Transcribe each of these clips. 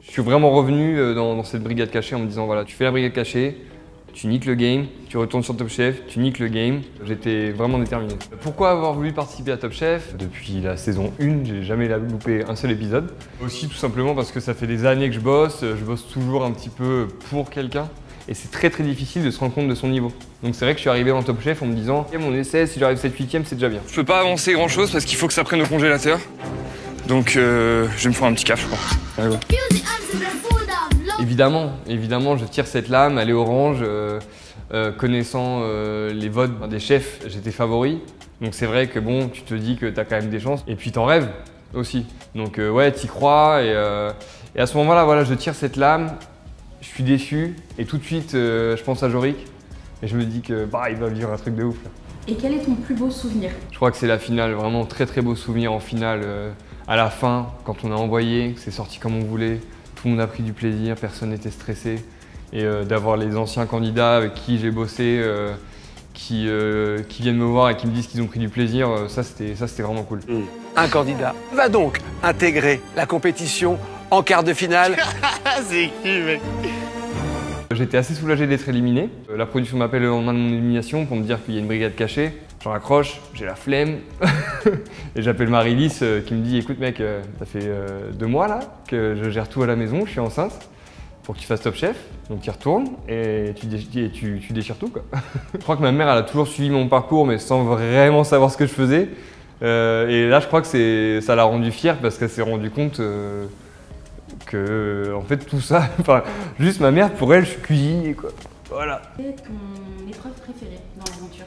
Je suis vraiment revenu dans cette brigade cachée en me disant voilà, tu fais la brigade cachée, tu niques le game, tu retournes sur Top Chef, tu niques le game. J'étais vraiment déterminé. Pourquoi avoir voulu participer à Top Chef? Depuis la saison 1, j'ai jamais loupé un seul épisode. Aussi tout simplement parce que ça fait des années que je bosse toujours un petit peu pour quelqu'un. Et c'est très difficile de se rendre compte de son niveau. Donc c'est vrai que je suis arrivé en Top Chef en me disant mon essai, si j'arrive 7/8e, c'est déjà bien. Je peux pas avancer grand chose parce qu'il faut que ça prenne au congélateur. Donc je vais me faire un petit caf, je crois. Allez, go. Évidemment, je tire cette lame, elle est orange. Connaissant les votes des chefs, j'étais favori. Donc c'est vrai que bon, tu te dis que t'as quand même des chances. Et puis t'en rêves aussi. Donc ouais, t'y crois. Et à ce moment-là, voilà, je tire cette lame. Je suis déçu. Et tout de suite, je pense à Jorik. Et je me dis que bah, il va vivre un truc de ouf là. Et quel est ton plus beau souvenir? Je crois que c'est la finale. Vraiment très beau souvenir en finale. À la fin, quand on a envoyé, que c'est sorti comme on voulait. Tout le monde a pris du plaisir, personne n'était stressé. Et d'avoir les anciens candidats avec qui j'ai bossé, qui viennent me voir et qui me disent qu'ils ont pris du plaisir, ça c'était vraiment cool. Un candidat va donc intégrer la compétition en quart de finale. C'est qui, mec? J'étais assez soulagé d'être éliminé. La production m'appelle le lendemain de mon élimination pour me dire qu'il y a une brigade cachée. J'en raccroche, j'ai la flemme. Et j'appelle Marie-Lys qui me dit écoute mec, ça fait 2 mois là que je gère tout à la maison, je suis enceinte. Faut que tu fasses Top Chef, donc tu y retournes et tu déchires tout quoi. Je crois que ma mère elle a toujours suivi mon parcours mais sans vraiment savoir ce que je faisais. Et là je crois que ça l'a rendue fière parce qu'elle s'est rendue compte que en fait tout ça, enfin juste ma mère pour elle je suis cuisinier quoi. Voilà. Quelle est ton épreuve préférée dans l'aventure?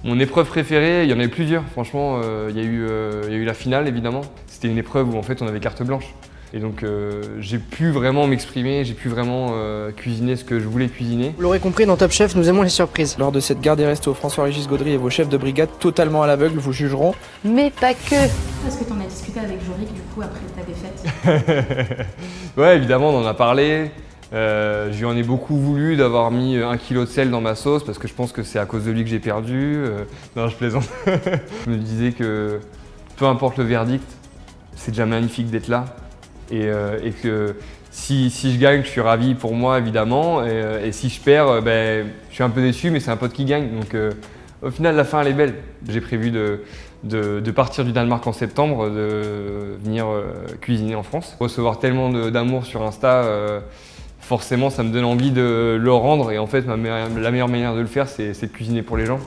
Mon épreuve préférée, il y en avait plusieurs. Franchement, il y a eu la finale évidemment. C'était une épreuve où en fait on avait carte blanche. Et donc j'ai pu vraiment m'exprimer, j'ai pu vraiment cuisiner ce que je voulais cuisiner. Vous l'aurez compris, dans Top Chef, nous aimons les surprises. Lors de cette garde des restos, François-Régis Gaudry et vos chefs de brigade, totalement à l'aveugle, vous jugeront. Mais pas que. Est-ce que tu en as discuté avec Jorik du coup après ta défaite? Ouais, évidemment, on en a parlé. Je lui en ai beaucoup voulu d'avoir mis 1 kg de sel dans ma sauce parce que je pense que c'est à cause de lui que j'ai perdu. Non, je plaisante. Je me disais que peu importe le verdict, c'est déjà magnifique d'être là. Et que si je gagne, je suis ravi pour moi évidemment. Et si je perds, ben, je suis un peu déçu, mais c'est un pote qui gagne. Donc au final, la fin elle est belle. J'ai prévu de partir du Danemark en septembre, de venir cuisiner en France. Recevoir tellement d'amour sur Insta, forcément ça me donne envie de le rendre. Et en fait, la meilleure manière de le faire, c'est de cuisiner pour les gens.